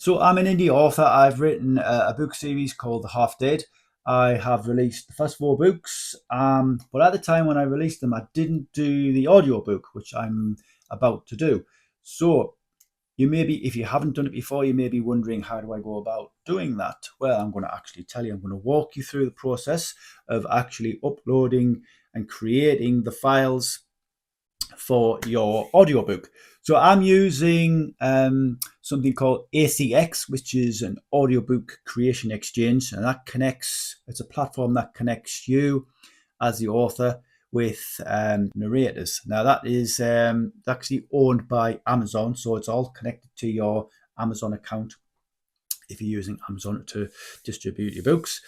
So I'm an indie author. I've written a book series called The Half Dead. I have released the first 4 books, but at the time when I released them, I didn't do the audiobook, which I'm about to do. So you may be, if you haven't done it before, you may be wondering, how do I go about doing that? Well, I'm going to actually tell you. I'm going to walk you through the process of actually uploading and creating the files for your audiobook. So I'm using something called ACX, which is an audiobook creation exchange, and that connects, it's a platform that connects you as the author with narrators. Now that is actually owned by Amazon, so it's all connected to your Amazon account if you're using Amazon to distribute your books.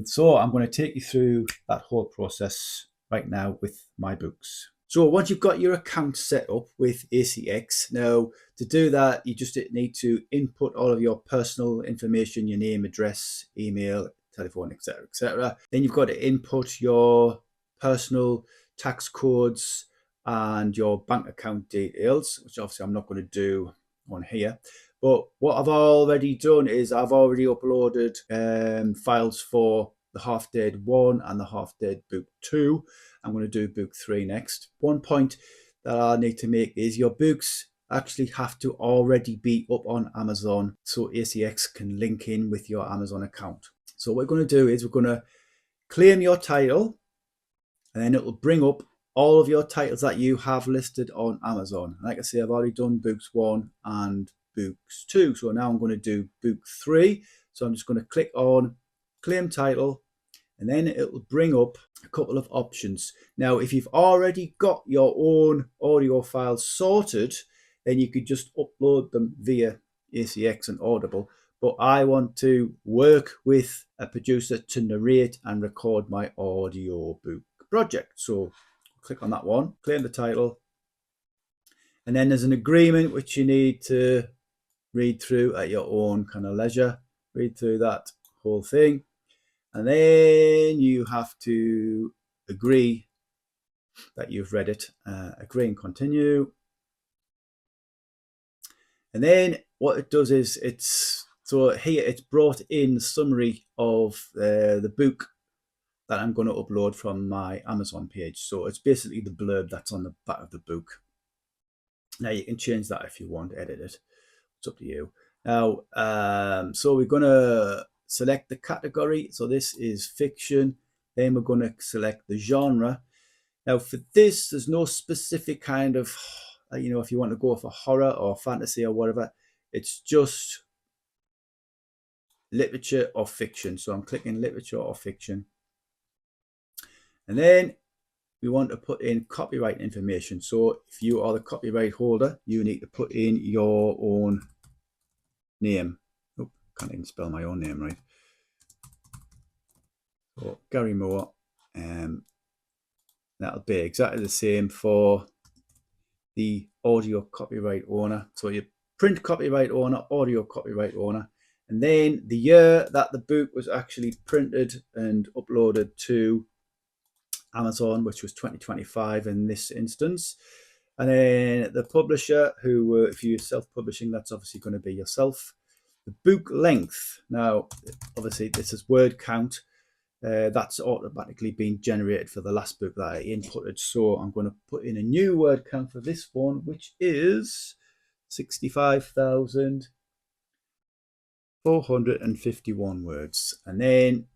So I'm going to take you through that whole process right now with my books. So once you've got your account set up with ACX, now to do that, you just need to input all of your personal information, your name, address, email, telephone, etc., etc. Then you've got to input your personal tax codes and your bank account details, which obviously I'm not going to do on here. But what I've already done is I've already uploaded files for the Half Dead 1 and the Half Dead Book 2. I'm going to do Book 3 next. One point that I need to make is your books actually have to already be up on Amazon so ACX can link in with your Amazon account. So what we're going to do is we're going to claim your title, and then it will bring up all of your titles that you have listed on Amazon. Like I say, I've already done Books 1 and Books 2. So now I'm going to do Book 3. So I'm just going to click on Claim Title, and then it will bring up a couple of options. Now, if you've already got your own audio files sorted, then you could just upload them via ACX and Audible. But I want to work with a producer to narrate and record my audio book project. So click on that one, claim the title, and then there's an agreement which you need to read through at your own kind of leisure. Read through that whole thing, and then you have to agree that you've read it. Agree and continue. And then what it does is it's brought in the summary of the book that I'm going to upload from my Amazon page. So it's basically the blurb that's on the back of the book. Now you can change that if you want, edit it. It's up to you. Now, so we're going to select the category. So this is fiction. Then we're going to select the genre. Now for this, there's no specific kind of, if you want to go for horror or fantasy or whatever, it's just literature or fiction. So I'm clicking literature or fiction. And then we want to put in copyright information. So if you are the copyright holder, you need to put in your own name. Oh, can't even spell my own name right. So Gary Moore. That'll be exactly the same for the audio copyright owner. So you print copyright owner, audio copyright owner, and then the year that the book was actually printed and uploaded to Amazon, which was 2025 in this instance. And then the publisher, who, if you're self-publishing, that's obviously going to be yourself. The book length. Now, obviously, this is word count. That's automatically been generated for the last book that I inputted. So I'm going to put in a new word count for this one, which is 65,451 words. And then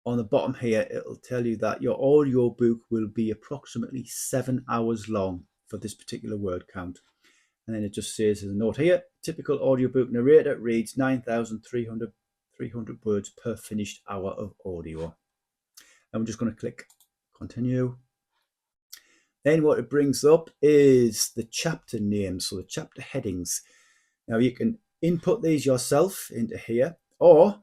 on the bottom here, it'll tell you that your audio book will be approximately 7 hours long for this particular word count. And then it just says, as a note here, typical audiobook narrator reads 9,300 words per finished hour of audio. And we're just going to click continue. Then what it brings up is the chapter names, so the chapter headings. Now you can input these yourself into here, or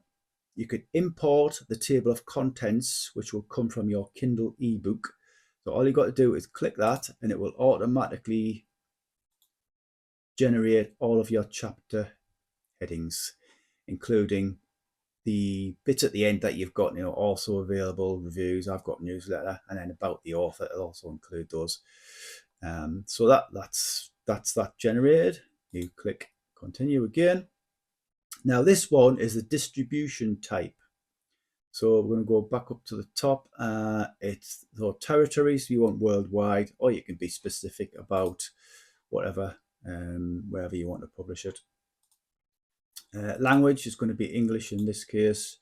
you could import the table of contents, which will come from your Kindle ebook. So all you've got to do is click that, and it will automatically generate all of your chapter headings, including the bits at the end that you've got, also available reviews. I've got newsletter, and then about the author. It'll also include those. So that's that generated. You click continue again, Now this one is the distribution type. So we're going to go back up to the top. It's the territories. You want worldwide, or you can be specific about whatever, wherever you want to publish it. Language is going to be English in this case,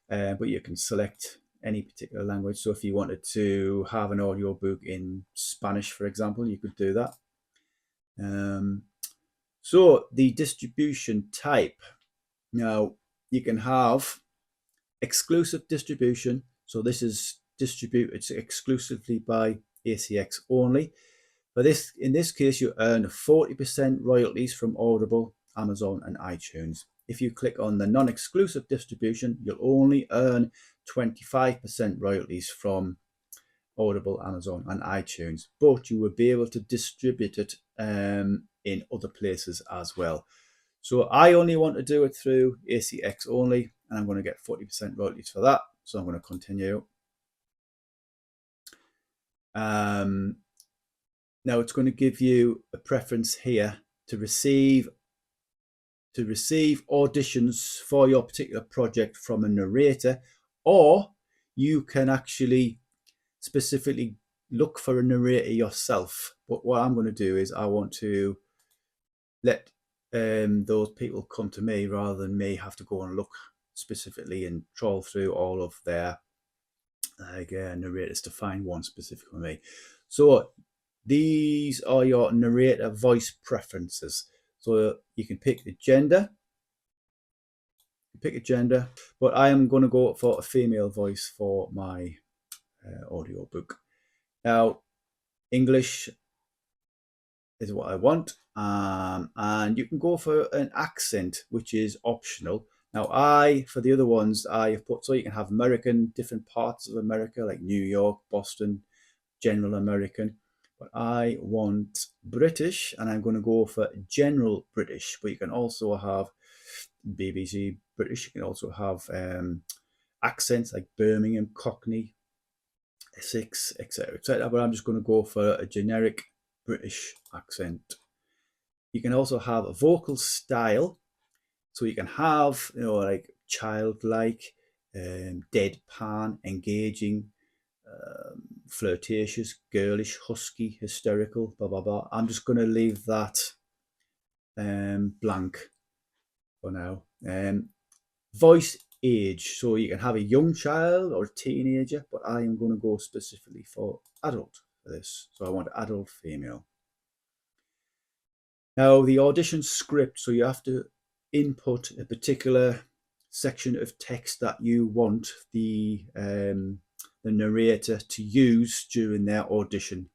but you can select any particular language. So if you wanted to have an audio book in Spanish, for example, you could do that. So the distribution type. Now you can have exclusive distribution. So this is distributed exclusively by ACX only. But in this case, you earn 40% royalties from Audible, Amazon, and iTunes. If you click on the non-exclusive distribution, you'll only earn 25% royalties from Audible, Amazon, and iTunes, but you will be able to distribute it in other places as well. So I only want to do it through ACX only, and I'm going to get 40% royalties for that. So I'm going to continue. Now it's going to give you a preference here to receive auditions for your particular project from a narrator, or you can actually specifically look for a narrator yourself. But what I'm going to do is I want to let those people come to me rather than me have to go and look specifically and troll through all of their narrators to find one specific for me. So these are your narrator voice preferences. So you can pick the gender, but I am going to go for a female voice for my audio book. Now, English is what I want, and you can go for an accent, which is optional. Now, for the other ones, I have put so you can have American, different parts of America, like New York, Boston, general American. But I want British, and I'm going to go for general British. But you can also have BBC British. You can also have accents like Birmingham, Cockney, Essex, etc., etc. But I'm just going to go for a generic British accent. You can also have a vocal style. So you can have, like childlike, deadpan, engaging, flirtatious, girlish, husky, hysterical, blah, blah, blah. I'm just going to leave that blank for now. Voice age. So you can have a young child or a teenager, but I am going to go specifically for adult for this. So I want adult female. Now the audition script. So you have to input a particular section of text that you want the narrator to use during their audition.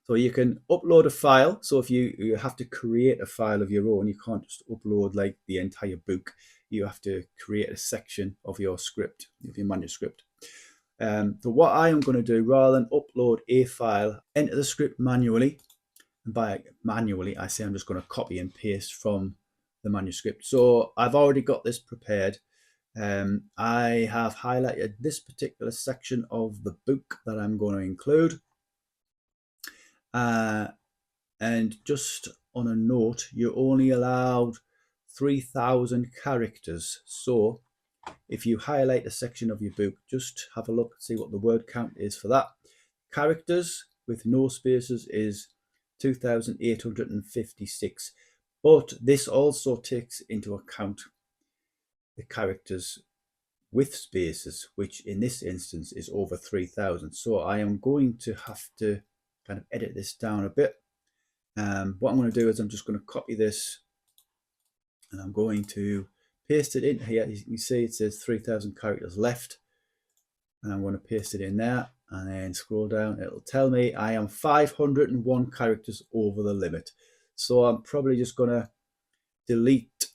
So you can upload a file. So if you have to create a file of your own, you can't just upload like the entire book. You have to create a section of your script, of your manuscript. So what I am going to do, rather than upload a file, enter the script manually. And by manually, I say I'm just going to copy and paste from the manuscript. So I've already got this prepared. I have highlighted this particular section of the book that I'm going to include. And just on a note, you're only allowed 3,000 characters. So if you highlight a section of your book, just have a look, see what the word count is for that. Characters with no spaces is 2,856. But this also takes into account the characters with spaces, which in this instance is over 3,000. So I am going to have to kind of edit this down a bit. What I'm going to do is I'm just going to copy this and I'm going to paste it in here. You can see it says 3,000 characters left, and I'm going to paste it in there and then scroll down. It'll tell me I am 501 characters over the limit. So I'm probably just going to delete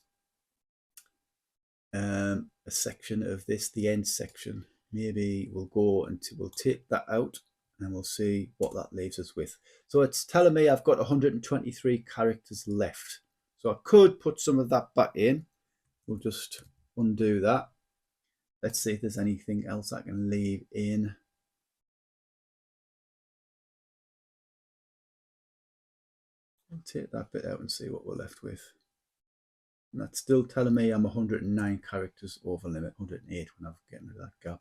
a section of this, the end section. Maybe we'll go and we'll take that out and we'll see what that leaves us with. So it's telling me I've got 123 characters left. So I could put some of that back in. We'll just undo that. Let's see if there's anything else I can leave in. I'll take that bit out and see what we're left with. And that's still telling me I'm 109 characters over limit, 108 when I've getting rid of that gap.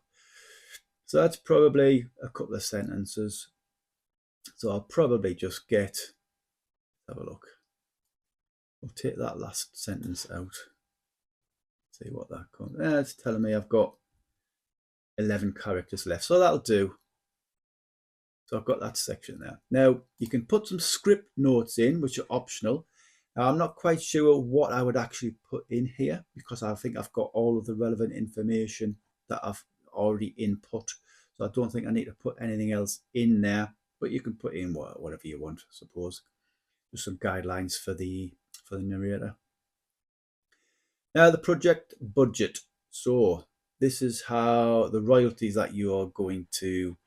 So that's probably a couple of sentences. So I'll probably just have a look. We'll take that last sentence out. See what that comes. It's telling me I've got 11 characters left. So that'll do. So I've got that section there. Now you can put some script notes in, which are optional. Now I'm not quite sure what I would actually put in here because I think I've got all of the relevant information that I've already input. So I don't think I need to put anything else in there, but you can put in whatever you want, I suppose. Just some guidelines for the narrator. Now the project budget. So this is how the royalties that you are going to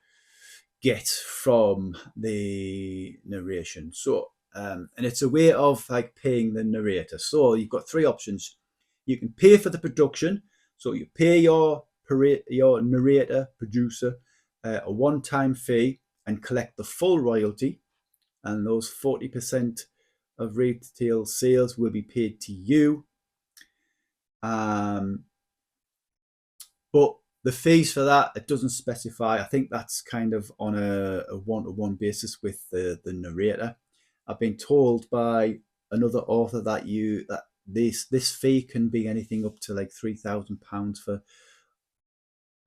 get from the narration. So and it's a way of like paying the narrator. So you've got three options. You can pay for the production. So you pay your narrator, producer, a one-time fee and collect the full royalty. And those 40% of retail sales will be paid to you. But the fees for that, it doesn't specify. I think that's kind of on a one-to-one basis with the narrator. I've been told by another author that this fee can be anything up to like £3,000 for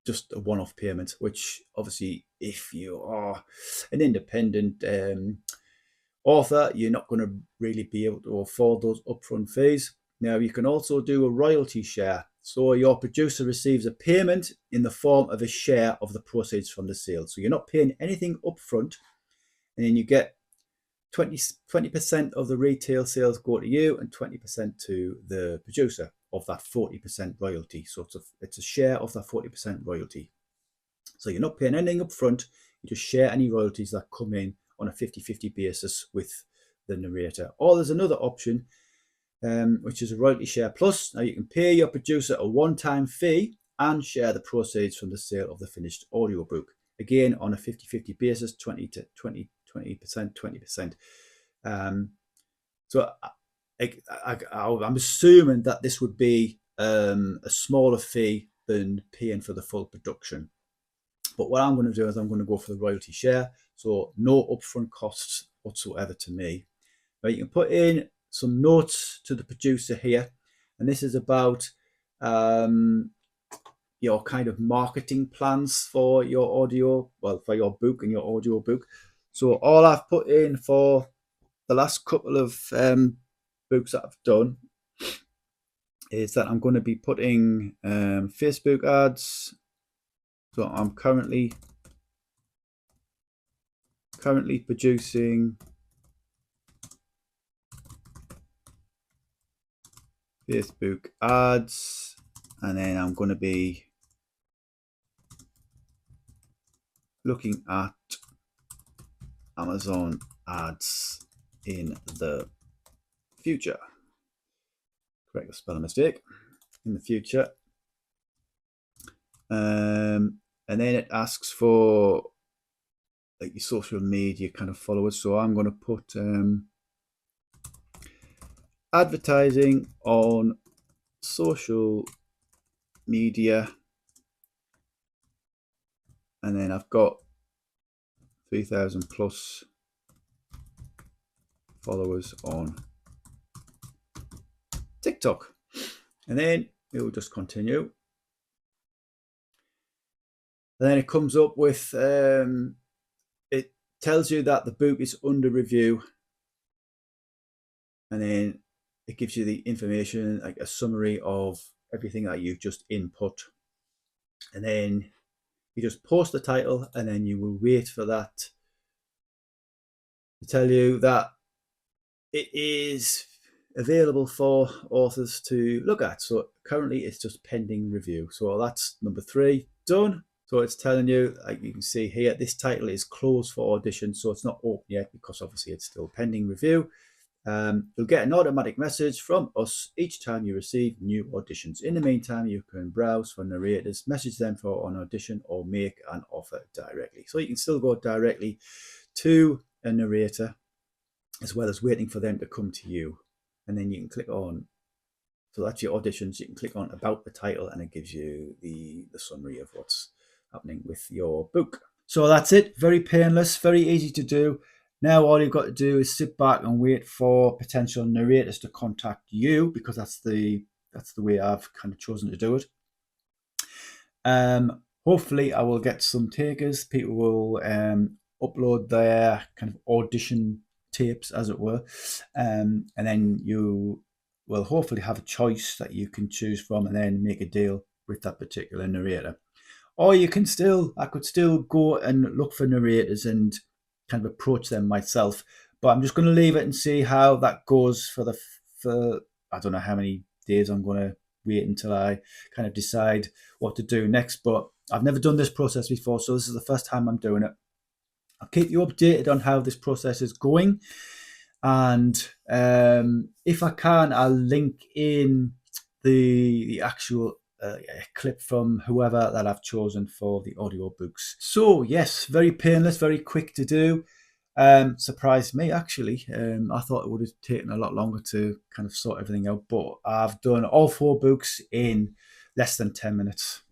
just a one-off payment, which obviously if you are an independent author, you're not going to really be able to afford those upfront fees. Now you can also do a royalty share. So your producer receives a payment in the form of a share of the proceeds from the sale. So you're not paying anything upfront, and then you get 20% of the retail sales go to you and 20% to the producer of that 40% royalty. So it's a share of that 40% royalty. So you're not paying anything upfront, you just share any royalties that come in on a 50-50 basis with the narrator. Or there's another option, which is a royalty share plus. Now you can pay your producer a one-time fee and share the proceeds from the sale of the finished audiobook. Again, on a 50-50 basis, 20%, 20%. So I'm assuming that this would be a smaller fee than paying for the full production. But what I'm going to do is I'm going to go for the royalty share. So no upfront costs whatsoever to me. Now you can put in some notes to the producer here. And this is about your kind of marketing plans for your audio, well, for your book and your audio book. So all I've put in for the last couple of books that I've done is that I'm going to be putting Facebook ads. So I'm currently producing Facebook ads, and then I'm going to be looking at Amazon ads in the future. Correct the spelling mistake. In the future. And then it asks for like your social media kind of followers. So I'm going to put advertising on social media, and then I've got 3,000 plus followers on TikTok, and then it will just continue. And then it comes up with it tells you that the book is under review, and then it gives you the information, like a summary of everything that you've just input, and then you just post the title, and then you will wait for that to tell you that it is available for authors to look at. So currently it's just pending review. So that's number 3 done. So it's telling you, like you can see here, this title is closed for audition. So it's not open yet because obviously it's still pending review. You'll get an automatic message from us each time you receive new auditions. In the meantime, you can browse for narrators, message them for an audition, or make an offer directly. So you can still go directly to a narrator as well as waiting for them to come to you. And then you can click on So that's your auditions. You can click on about the title and it gives you the summary of what's happening with your book. So that's it. Very painless, very easy to do. Now all you've got to do is sit back and wait for potential narrators to contact you, because that's the way I've kind of chosen to do it. Hopefully I will get some takers. People will upload their kind of audition tapes, as it were, and then you will hopefully have a choice that you can choose from and then make a deal with that particular narrator. Or I could still go and look for narrators and kind of approach them myself. But I'm just going to leave it and see how that goes for I don't know how many days I'm going to wait until I kind of decide what to do next. But I've never done this process before, so this is the first time I'm doing it. I'll keep you updated on how this process is going. And if I can, I'll link in the actual clip from whoever that I've chosen for the audiobooks. So yes, very painless, very quick to do. Surprised me, actually. I thought it would have taken a lot longer to kind of sort everything out, but I've done all 4 books in less than 10 minutes.